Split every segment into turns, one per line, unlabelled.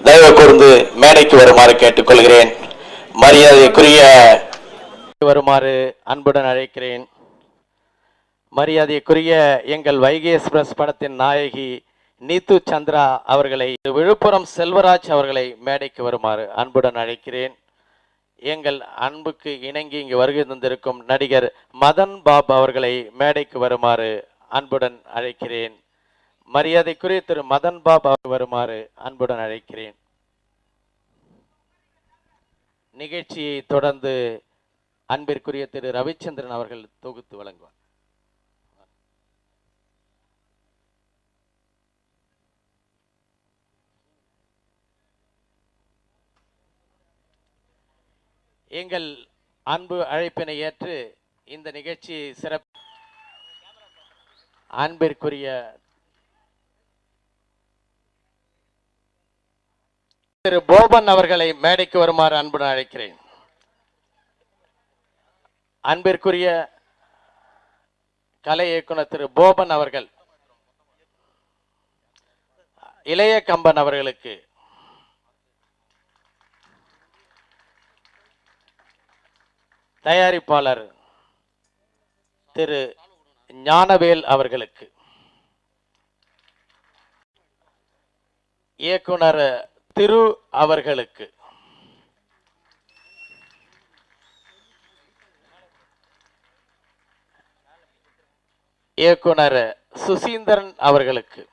தயவு கூர்ந்து மேடைக்கு வருமாறு கேட்டுக்கொள்கிறேன். மரியாதைக்குரிய வருமாறு அன்புடன் அழைக்கிறேன். மரியாதைக்குரிய எங்கள் வைகை எக்ஸ்பிரஸ் படத்தின் நாயகி நீத்து சந்திரா அவர்களை, விழுப்புரம் செல்வராஜ் அவர்களை மேடைக்கு வருமாறு அன்புடன் அழைக்கிறேன். எங்கள் அன்புக்கு இணங்கி இங்கு வருகை தந்திருக்கும் நடிகர் மதன் பாபு அவர்களை மேடைக்கு வருமாறு அன்புடன் அழைக்கிறேன். மரியாதைக்குரிய திரு மதன் பாபு வருமாறு அன்புடன் அழைக்கிறேன். நிகழ்ச்சியை தொடர்ந்து அன்பிற்குரிய திரு ரவிச்சந்திரன் அவர்கள் தொகுத்து வழங்குவார். எங்கள் அன்பு அழைப்பினை ஏற்று இந்த நிகழ்ச்சி சிறப்பு அன்பிற்குரிய திரு போபன் அவர்களை மேடைக்கு வருமாறு அன்புடன் அழைக்கிறேன். அன்பிற்குரிய கலை இயக்குனர் திரு போபன் அவர்கள் இளைய கம்பன் அவர்களுக்கு, தயாரிப்பாளர் திரு ஞானவேல் அவர்களுக்கு, இயக்குனர் திரு அவர்களுக்கு, இயக்குனர் சுசீந்திரன் அவர்களுக்கு,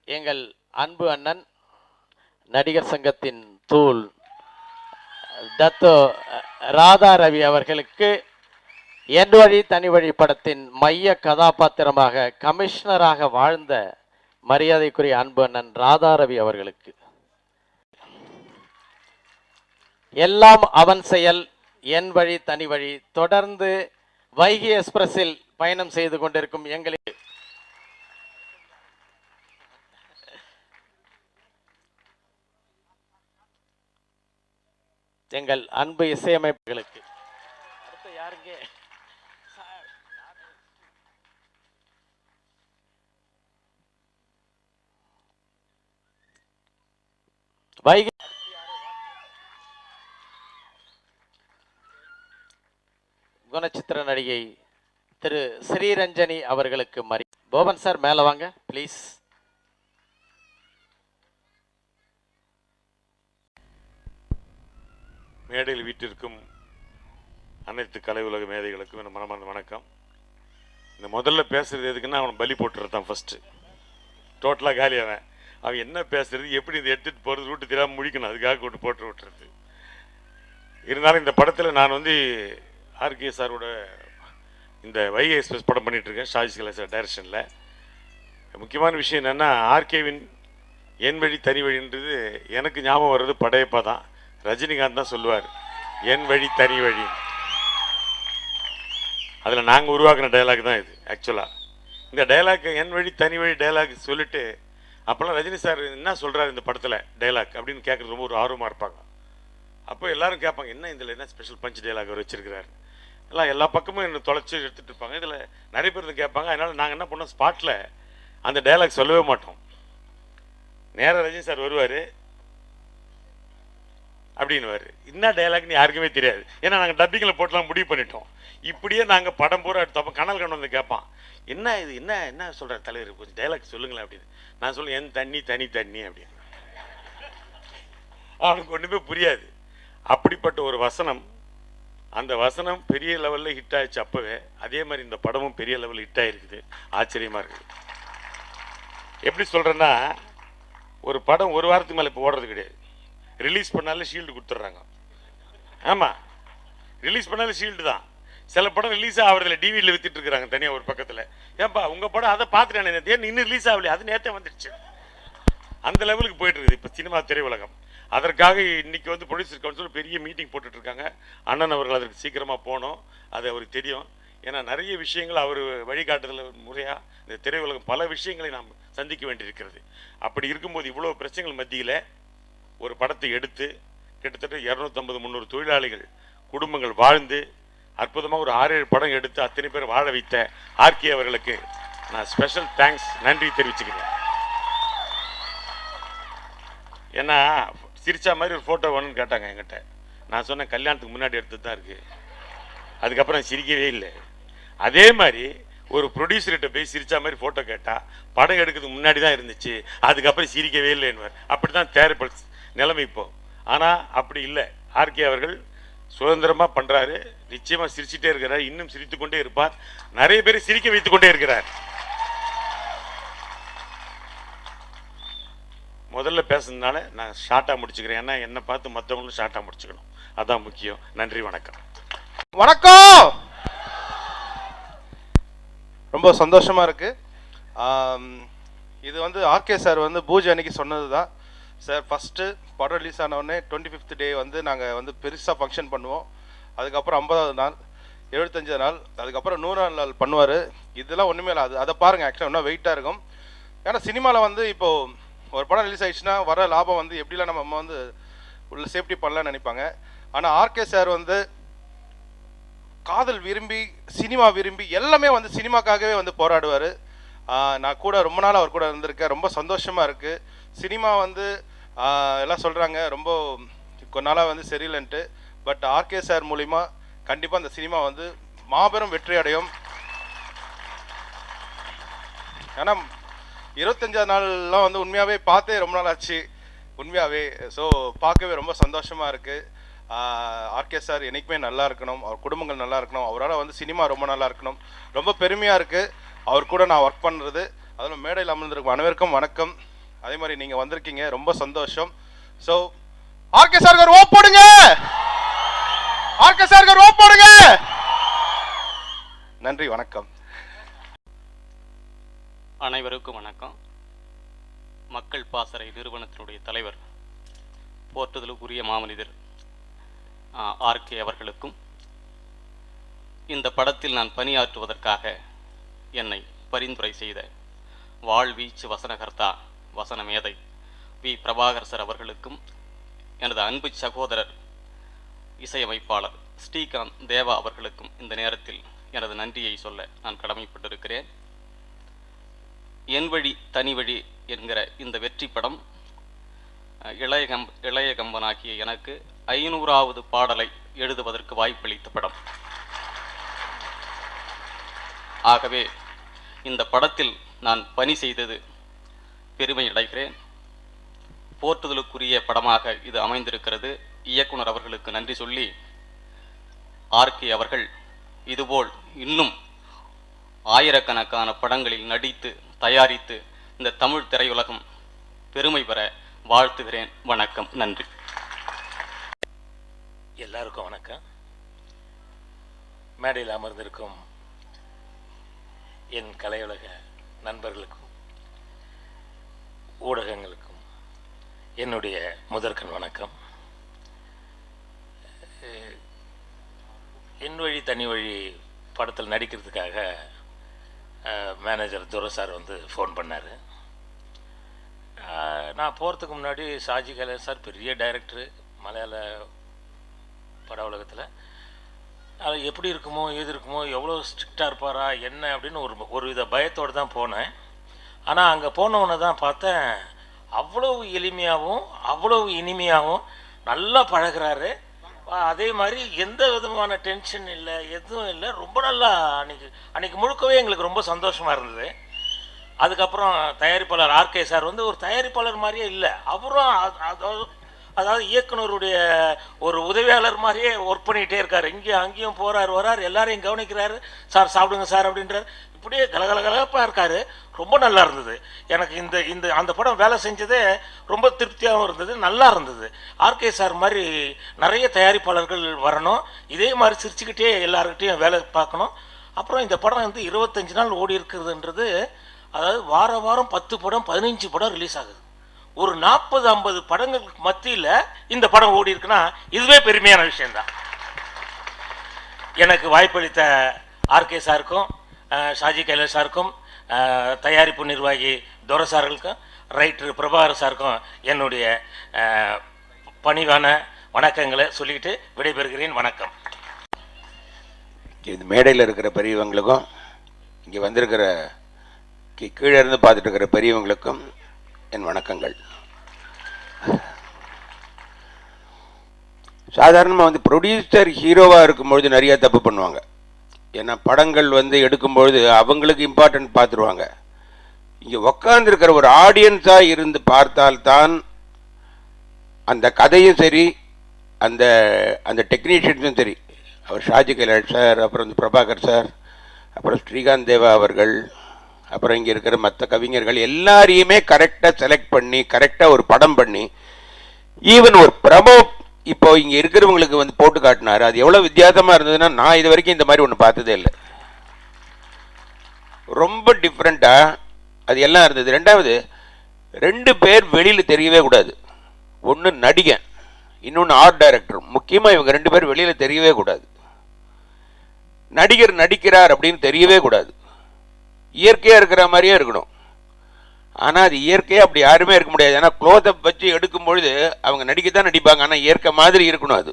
எங்கள் அன்பு அண்ணன் நடிகர் சங்கத்தின் தூள் தத்தோ ராதா ரவி அவர்களுக்கு, என் வழி தனி வழி படத்தின் மைய கதாபாத்திரமாக கமிஷனராக வாழ்ந்த மரியாதைக்குரிய அன்பு அண்ணன் ராதா ரவி அவர்களுக்கு, எல்லாம் அவன் செயல் என் வழி தனி வழி தொடர்ந்து வைகை எக்ஸ்பிரஸில் பயணம் செய்து கொண்டிருக்கும் எங்கள் அன்பு இசையமைப்புகளுக்கு, யாருங்க வைகை குணச்சித்திர நடிகை திரு ஸ்ரீரஞ்சனி அவர்களுக்கு போபன் சார் மேல வாங்க பிளீஸ்.
மேடையில் வீட்டிற்கும் அனைத்து கலை உலக மேதைகளுக்கும் என் மனமார்ந்த வணக்கம். இந்த முதல்ல பேசுறது எதுக்குன்னா அவனை பலி போட்டுறதான் ஃபர்ஸ்ட். டோட்டலாக காலியாவேன். அவன் என்ன பேசுறது, எப்படி இதை எடுத்துகிட்டு போகிறது, ரூட்டு தெரியாமல் முடிக்கணும், அதுக்காக கொண்டு போட்டு விட்டுறது. இருந்தாலும் இந்த படத்தில் நான் ஆர்கே சாரோட இந்த வைகை எக்ஸ்பிரஸ் படம் பண்ணிகிட்ருக்கேன், ஷாஜி கலை சார் டைரக்ஷனில். முக்கியமான விஷயம் என்னென்னா, ஆர்கேவின் என் வழி தனி வழின்றது எனக்கு ஞாபகம் வர்றது படையப்பா தான். ரஜினிகாந்த் தான் சொல்லுவார் என் வழி தனி வழி. அதில் நாங்கள் உருவாக்கின டைலாக் தான் இது. ஆக்சுவலாக இந்த டைலாக் என் வழி தனி வழி டைலாக் சொல்லிட்டு அப்போல்லாம் ரஜினி சார் என்ன சொல்கிறார் இந்த படத்தில் டைலாக் அப்படின்னு கேட்குறது ரொம்ப ஒரு ஆர்வமாக இருப்பாங்க. அப்போ எல்லாரும் கேட்பாங்க என்ன இதில் என்ன ஸ்பெஷல் பஞ்ச் டைலாக் அவர் வச்சிருக்கிறாரு. எல்லாம் எல்லா பக்கமும் என்ன தொலைச்சி எடுத்துகிட்டு இருப்பாங்க. இதில் நிறைய பேர் கேட்பாங்க. அதனால் நாங்கள் என்ன பண்ணோம், ஸ்பாட்டில் அந்த டைலாக் சொல்லவே மாட்டோம். நேராக ரஜினி சார் வருவார் அப்படின்னுவார். என்ன டைலாக்னு யாருக்குமே தெரியாது. ஏன்னா நாங்கள் டப்பிங்கில் போட்டுலாம் முடிவு பண்ணிட்டோம். இப்படியே நாங்கள் படம் பூரா எடுத்தப்போ கனல் கண்டு வந்து கேட்பான், என்ன இது என்ன என்ன சொல்கிற தலைவர், கொஞ்சம் டைலாக் சொல்லுங்களேன் அப்படின்னு. நான் சொல்லுவேன் என் தண்ணி தனி தண்ணி அப்படின்னு. அவனுக்கு ஒன்றுமே புரியாது. அப்படிப்பட்ட ஒரு வசனம், அந்த வசனம் பெரிய லெவலில் ஹிட் ஆயிடுச்சு அப்போவே. அதே மாதிரி இந்த படமும் பெரிய லெவலில் ஹிட் ஆகிருக்குது. ஆச்சரியமாக இருக்குது. எப்படி சொல்கிறேன்னா, ஒரு படம் ஒரு வாரத்துக்கு மேலே இப்போ ஓடுறது கிடையாது. ரிலீஸ் பண்ணாலே ஷீல்டு கொடுத்துட்றாங்க. ஆமாம், ரிலீஸ் பண்ணாலே ஷீல்டு தான். சில படம் ரிலீஸ் ஆகிறதுல டிவியில் வித்துட்டு இருக்கிறாங்க தனியாக ஒரு பக்கத்தில். ஏன்பா உங்கள் படம் அதை பார்த்துட்டேன் நேற்று, இன்னும் ரிலீஸ் ஆகலையே, அது நேற்றே வந்துடுச்சு. அந்த லெவலுக்கு போயிட்டு இருக்குது இப்போ சினிமா திரையுலகம். அதற்காக இன்னைக்கு ப்ரொடியூசர் கவுன்சில் பெரிய மீட்டிங் போட்டுட்ருக்காங்க. அண்ணன் அவர்கள் அதற்கு சீக்கிரமாக போகணும், அது அவருக்கு தெரியும். ஏன்னா நிறைய விஷயங்கள் அவர் வழிகாட்டுதல் முறையாக இந்த திரையுலகம் பல விஷயங்களை நாம் சந்திக்க வேண்டியிருக்கிறது. அப்படி இருக்கும்போது இவ்வளோ பிரச்சனைகள் மத்தியில் ஒரு படத்தை எடுத்து கிட்டத்தட்ட 250-300 தொழிலாளிகள் குடும்பங்கள் வாழ்ந்து அற்புதமாக ஒரு 6-7 படம் எடுத்து அத்தனை பேர் வாழ வைத்த ஆர்கே அவர்களுக்கு நான் ஸ்பெஷல் தேங்க்ஸ், நன்றி தெரிவிச்சுக்கிறேன். ஏன்னா சிரிச்சா மாதிரி ஒரு ஃபோட்டோ வேணும்னு கேட்டாங்க என்கிட்ட. நான் சொன்னேன் கல்யாணத்துக்கு முன்னாடி எடுத்தது தான் இருக்குது, அதுக்கப்புறம் சிரிக்கவே இல்லை. அதே மாதிரி ஒரு ப்ரொடியூசர்கிட்ட போய் சிரிச்சா மாதிரி ஃபோட்டோ கேட்டால் படம் எடுக்கிறதுக்கு முன்னாடி தான் இருந்துச்சு, அதுக்கப்புறம் சிரிக்கவே இல்லைன்னு. அப்படி தான் தேர்தல் நிலைமை இப்போ. ஆனால் அப்படி இல்லை, ஆர்கே அவர்கள் சுதந்திரமாக பண்ணுறாரு, நிச்சயமாக சிரிச்சுட்டே இருக்கிறார், இன்னும் சிரித்து கொண்டே இருப்பார், நிறைய பேர் சிரிக்க வைத்து கொண்டே இருக்கிறார். முதல்ல பேசுனதுனால நான் ஷார்ட்டாக முடிச்சுக்கிறேன், ஏன்னா என்னை பார்த்து மற்றவங்களும் ஷார்ட்டாக முடிச்சுக்கணும், அதான் முக்கியம். நன்றி, வணக்கம்.
வணக்கம். ரொம்ப சந்தோஷமா இருக்கு. இது வந்து ஆர்கே சார் வந்து பூஜை அன்னைக்கு சொன்னது தான் சார். ஃபஸ்ட்டு படம் ரிலீஸ் ஆனவுடனே 25th டே வந்து நாங்கள் வந்து பெருசாக ஃபங்க்ஷன் பண்ணுவோம். அதுக்கப்புறம் 50வது நாள், 75வது நாள், அதுக்கப்புறம் 100ஆவது நாள் பண்ணுவார். இதெல்லாம் ஒன்றுமே இல்லை, அதை பாருங்கள். ஆக்சுவலாக இன்னும் வெயிட்டாக இருக்கும். ஏன்னா சினிமாவில் வந்து இப்போது ஒரு படம் ரிலீஸ் ஆகிடுச்சுன்னா வர லாபம் வந்து எப்படிலாம் நம்ம வந்து உள்ள சேஃப்டி பண்ணலான்னு நினைப்பாங்க. ஆனால் ஆர்கே சார் வந்து காதல் விரும்பி, சினிமா விரும்பி, எல்லாமே வந்து சினிமாக்காகவே வந்து போராடுவார். நான் கூட ரொம்ப நாள் அவர் கூட இருந்திருக்கேன், ரொம்ப சந்தோஷமாக இருக்குது. சினிமா வந்து எல்லாம் சொல்கிறாங்க ரொம்ப கொஞ்ச நாளாக வந்து சரியில்லைன்ட்டு. பட் ஆர்கே சார் மூலிமா கண்டிப்பாக அந்த சினிமா வந்து மாபெரும் வெற்றி அடையும். ஏன்னா 25வது நாள்லாம் வந்து உண்மையாகவே பார்த்தே ரொம்ப நாள் ஆச்சு உண்மையாகவே. ஸோ பார்க்கவே ரொம்ப சந்தோஷமாக இருக்குது. ஆர்கே சார் என்றைக்குமே நல்லா இருக்கணும், அவர் குடும்பங்கள் நல்லா இருக்கணும், அவரால் வந்து சினிமா ரொம்ப நல்லா இருக்கணும். ரொம்ப பெருமையாக இருக்குது அவர் கூட நான் ஒர்க் பண்ணுறது. அதில் மேடையில் அமர்ந்திருக்கும் அனைவருக்கும் வணக்கம். அதே மாதிரி நீங்கள் வந்திருக்கீங்க, ரொம்ப சந்தோஷம். ஸோ ஆர்கே சாருக்கு ஒரு ஓ போடுங்க, ஆர்கே சாருக்கு ஒரு ஓ போடுங்க. நன்றி, வணக்கம்.
அனைவருக்கும் வணக்கம். மக்கள் பாசறை நிறுவனத்தினுடைய தலைவர், போற்றுதலுக்குரிய மாமனிதர் ஆர்கே அவர்களுக்கும், இந்த படத்தில் நான் பணியாற்றுவதற்காக என்னை பரிந்துரை செய்த வாழ்வீச்சு வசனகர்த்தா, வசன மேதை வி பிரபாகர் சார் அவர்களுக்கும், எனது அன்பு சகோதரர் இசையமைப்பாளர் ஸ்ரீகாந்த் தேவா அவர்களுக்கும் இந்த நேரத்தில் எனது நன்றியை சொல்ல நான் கடமைப்பட்டிருக்கிறேன். என் வழி தனி வழி என்கிற இந்த வெற்றி படம் இளைய கம்பனாகிய எனக்கு 500வது பாடலை எழுதுவதற்கு வாய்ப்பளித்த படம். ஆகவே இந்த படத்தில் நான் பணி செய்தது பெருமை அடைகிறேன். போற்றுதலுக்குரிய படமாக இது அமைந்திருக்கிறது. இயக்குனர் அவர்களுக்கு நன்றி சொல்லி, ஆர்கே அவர்கள் இதுபோல் இன்னும் ஆயிரக்கணக்கான படங்களில் நடித்து தயாரித்து இந்த தமிழ் திரையுலகம் பெருமை பெற வாழ்த்துகிறேன். வணக்கம், நன்றி.
எல்லாருக்கும் வணக்கம். மேடையில் அமர்ந்திருக்கும் என் கலையுலக நண்பர்களுக்கும் ஊடகங்களுக்கும் என்னுடைய முதற்கண் வணக்கம். என் வழி தனி வழி படத்தில் நடிக்கிறதுக்காக மேனேஜர் துரை சார் வந்து ஃபோன் பண்ணார். நான் போகிறதுக்கு முன்னாடி ஷாஜி கலையர் சார் பெரிய டைரக்டரு மலையாள பட உலகத்தில், அது எப்படி இருக்குமோ ஏது இருக்குமோ, எவ்வளோ ஸ்ட்ரிக்டாக இருப்பாரா என்ன அப்படின்னு ஒரு வித பயத்தோடு தான் போனேன். ஆனால் அங்கே போனவொன்னே தான் பார்த்தேன், அவ்வளவு எளிமையாகவும் அவ்வளவு இனிமையாகவும் நல்லா பழகிறாரு. அதே மாதிரி எந்த விதமான டென்ஷன் இல்லை, எதுவும் இல்லை, ரொம்ப நல்லா அன்னைக்கு முழுக்கவே எங்களுக்கு ரொம்ப சந்தோஷமாக இருந்தது. அதுக்கப்புறம் தயாரிப்பாளர் ஆர்கே சார் வந்து ஒரு தயாரிப்பாளர் மாதிரியே இல்லை, அவரும் அதாவது இயக்குனருடைய ஒரு உதவியாளர் மாதிரியே ஒர்க் பண்ணிகிட்டே இருக்கார். இங்கேயும் அங்கேயும் போகிறார் வரார், எல்லாரையும் கவனிக்கிறாரு. சார் சாப்பிடுங்க சார் அப்படின்றார். இப்படியே கலகலகலப்பாக இருக்கார். ரொம்ப நல்லா இருந்தது. எனக்கு இந்த அந்த படம் வேலை செஞ்சதே ரொம்ப திருப்தியாகவும் இருந்தது, நல்லா இருந்தது. ஆர்கே சார் மாதிரி நிறைய தயாரிப்பாளர்கள் வரணும், இதே மாதிரி சிரிச்சுக்கிட்டே எல்லாருக்கிட்டையும் வேலை பார்க்கணும். அப்புறம் இந்த படம் வந்து 25 நாள் ஓடி இருக்கிறதுன்றது, அதாவது வாரம் 10 படம் 15 படம் ரிலீஸ் ஆகுது. ஒரு 40-50 படங்களுக்கு மத்தியில் இந்த படம் ஓடி இருக்குன்னா இதுவே பெருமையான விஷயம்தான். எனக்கு வாய்ப்பளித்த ஆர்கே சாருக்கும் ஷாஜி கைலாஷ் சாருக்கும் தயாரிப்பு நிர்வாகி துரை சார்களுக்கும் ரைட்டர் பிரபாகர் சாருக்கும் என்னுடைய பணிவான வணக்கங்களை சொல்லிக்கிட்டு விடைபெறுகிறேன். வணக்கம்.
இந்த மேடையில் இருக்கிற பெரியவங்களுக்கும் இங்கே வந்திருக்கிற கீழே இருந்து பார்த்துட்டு இருக்கிற பெரியவங்களுக்கும் என் வணக்கங்கள். சாதாரணமாக வந்து ப்ரொடியூசர் ஹீரோவாக இருக்கும்பொழுது நிறைய தப்பு பண்ணுவாங்க. ஏன்னா படங்கள் வந்து எடுக்கும்பொழுது அவங்களுக்கு இம்பார்ட்டன்ட் பார்த்துருவாங்க. இங்கே உக்காந்துருக்கிற ஒரு ஆடியன்ஸாக இருந்து பார்த்தால்தான் அந்த கதையும் சரி, அந்த அந்த டெக்னீஷியன்ஸும் சரி, அவர் ஷாஜி கைலாஷ் சார், அப்புறம் வந்து பிரபாகர் சார், அப்புறம் ஸ்ரீகாந்த் தேவா அவர்கள், அப்புறம் இங்கே இருக்கிற மற்ற கவிஞர்கள் எல்லாரையுமே கரெக்டாக செலக்ட் பண்ணி கரெக்டாக ஒரு படம் பண்ணி, ஈவன் ஒரு ப்ரமோ இப்போ இங்கே இருக்கிறவங்களுக்கு வந்து போட்டு காட்டினார். அது எவ்வளோ வித்தியாசமாக இருந்ததுன்னா நான் இது வரைக்கும் இந்த மாதிரி ஒன்று பார்த்ததே இல்லை. ரொம்ப டிஃப்ரெண்ட்டாக அது எல்லாம் இருந்தது. ரெண்டாவது, 2 பேர் வெளியில் தெரியவே கூடாது. ஒன்று நடிகன், இன்னொன்று ஆர்ட் டைரக்டர். முக்கியமாக இவங்க 2 பேர் வெளியில் தெரியவே கூடாது. நடிகர் நடிக்கிறார் அப்படின்னு தெரியவே கூடாது. இயற்கையாக இருக்கிற மாதிரியே இருக்கணும். ஆனால் அது இயற்கையாக அப்படி யாருமே இருக்க முடியாது. ஏன்னா க்ளோஸ்அப் வச்சு எடுக்கும் பொழுது அவங்க நடிக்கத்தான் நடிப்பாங்க, ஆனால் இயற்கை மாதிரி இருக்கணும் அது.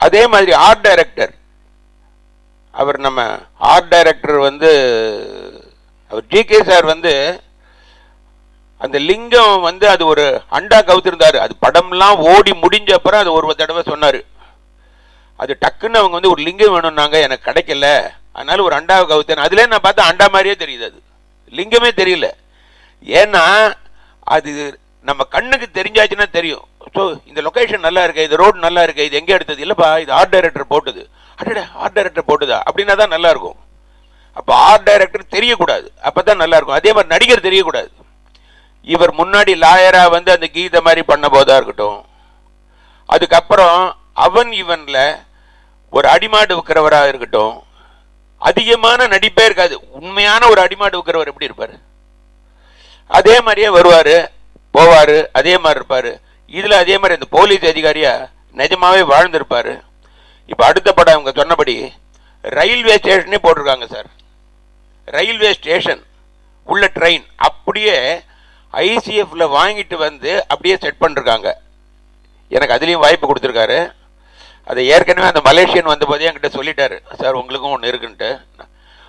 அதே மாதிரி ஆர்ட் டைரக்டர், அவர் நம்ம ஆர்ட் டைரக்டர் வந்து அவர் ஜிகே சார் வந்து அந்த லிங்கம் வந்து அது ஒரு அண்டா கவுத்திருந்தார். அது படம்லாம் ஓடி முடிஞ்ச அப்புறம் அது ஒரு தடவை சொன்னார். அது டக்குன்னு அவங்க வந்து ஒரு லிங்கம் வேணும்னாங்க, எனக்கு கிடைக்கல, அதனால ஒரு அண்டாவை கவுத்தேன். அதுலேயே நான் பார்த்தா அண்டா மாதிரியே தெரியுது, அது லிங்கமே தெரியல. ஏன்னா அது நம்ம கண்ணுக்கு தெரிஞ்சாச்சுன்னா தெரியும். ஸோ இந்த லொக்கேஷன் நல்லா இருக்கு, இந்த ரோடு நல்லா இருக்கு, இது எங்கே எடுத்தது, இல்லைப்பா இது ஆர்ட் டைரக்டர் போட்டது, அடடா ஆர்ட் டைரக்டர் போட்டுதா அப்படின்னா தான் நல்லா இருக்கும். அப்போ ஆர்ட் டைரக்டர் தெரியக்கூடாது, அப்போ தான் நல்லா இருக்கும். அதே மாதிரி நடிகர் தெரியக்கூடாது. இவர் முன்னாடி லாயராக வந்து அந்த கீதை மாதிரி பண்ண போதா இருக்கட்டும், அதுக்கப்புறம் அவன் இவனில் ஒரு அடிமாடு விற்கிறவராக இருக்கட்டும், அதிகமான நடிப்பே இருக்காது. உண்மையான ஒரு அடிமாடு விற்கிறவர் எப்படி இருப்பார், அதே மாதிரியே வருவார் போவார், அதே மாதிரி இருப்பார். இதில் அதே மாதிரி இந்த போலீஸ் அதிகாரியா நிஜமாவே வாழ்ந்திருப்பார். இப்போ அடுத்த படம் அவங்க சொன்னபடி ரயில்வே ஸ்டேஷனே போட்டிருக்காங்க சார். ரயில்வே ஸ்டேஷன் உள்ள ட்ரெயின் அப்படியே ஐசிஎஃப்ல வாங்கிட்டு வந்து அப்படியே செட் பண்ணிருக்காங்க. எனக்கு அதுலேயும் வாய்ப்பு கொடுத்துருக்காரு. அதை ஏற்கனவே அந்த மலேசியன் வந்த போதே என்கிட்ட சொல்லிட்டாரு, சார் உங்களுக்கும் ஒன்று இருக்குன்ட்டு.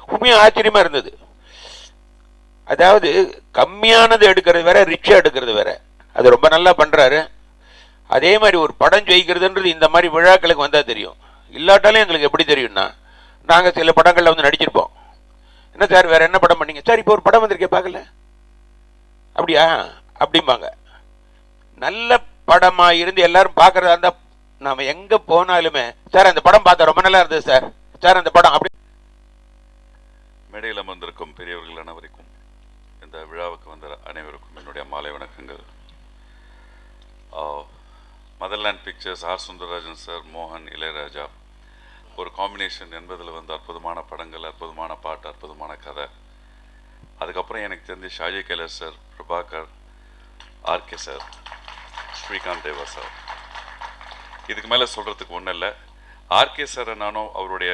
உண்மையாக ஆச்சரியமாக இருந்தது. அதாவது கம்மியானது எடுக்கிறது வேற, ரிச்சாக எடுக்கிறது வேற. அது ரொம்ப நல்லா பண்ணுறாரு. அதே மாதிரி ஒரு படம் ஜெயிக்கிறதுன்றது இந்த மாதிரி விழாக்களுக்கு வந்தால் தெரியும். இல்லாட்டாலும் எங்களுக்கு எப்படி தெரியும்னா, நாங்கள் சில படங்களில் வந்து நடிச்சிருப்போம். என்ன சார் வேற என்ன படம் பண்ணீங்க, சார் இப்போ ஒரு படம் வந்திருக்கே பார்க்கல, அப்படியா அப்படிம்பாங்க. நல்ல படமாக இருந்து எல்லாரும் பார்க்குறதா இருந்தால் நாம் எங்கே போனாலுமே, சார் அந்த படம் பார்த்தா ரொம்ப நல்லா இருந்தது சார், சார் அந்த படம் அப்படி.
மேடையில் அமர்ந்திருக்கும் பெரியவர்கள் அனைவருக்கும், இந்த விழாவுக்கு வந்த அனைவருக்கும் என்னுடைய மாலை வணக்கங்கள். Motherland Pictures, R Sundararajan sir, மோகன், இளையராஜா ஒரு காம்பினேஷன் என்பதில் வந்து அற்புதமான படங்கள், அற்புதமான பாட்டு, அற்புதமான கதை. அதுக்கப்புறம் எனக்கு தெரிஞ்ச Shaji Kailash sir, Prabhakar, RK sir, Srikanth Deva sir. இதுக்கு மேலே சொல்கிறதுக்கு ஒன்றும் இல்லை. ஆர்கே சாரை நானும் அவருடைய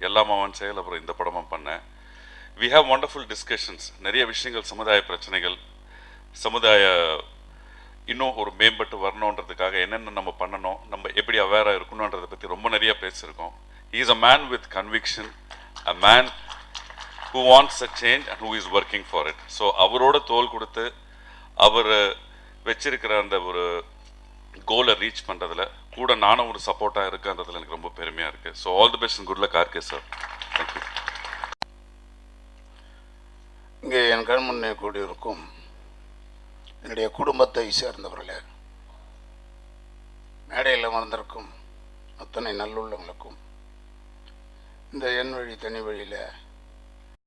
எல்லா மாவன் செயல் அப்புறம் இந்த படமும் பண்ணேன். We have wonderful discussions. நிறைய விஷயங்கள், சமுதாய பிரச்சனைகள், சமுதாய இன்னும் ஒரு மேம்பட்டு வரணுன்றதுக்காக என்னென்ன நம்ம பண்ணணும், நம்ம எப்படி அவேராக இருக்கணுன்றதை பற்றி ரொம்ப நிறைய பேசியிருக்கோம். He is a man with conviction, a man who wants a change and who is working for it. So அவரோட தோல் கொடுத்து அவர் வச்சிருக்கிற அந்த ஒரு கோலை ரீச் பண்ணுறதுல கூட நானும் ஒரு சப்போர்ட்டாக இருக்குன்றதுல எனக்கு ரொம்ப பெருமையாக இருக்குது. So all the best and good luck RK sir. Thank you.
இங்கே என் கண் முன்னே கூடியிருக்கும் என்னுடைய குடும்பத்தை சேர்ந்தவர்களே, மேடையில் அமர்ந்திருக்கும் அத்தனை நல்லுள்ளங்களுக்கும், இந்த என் வழி தனி வழியில்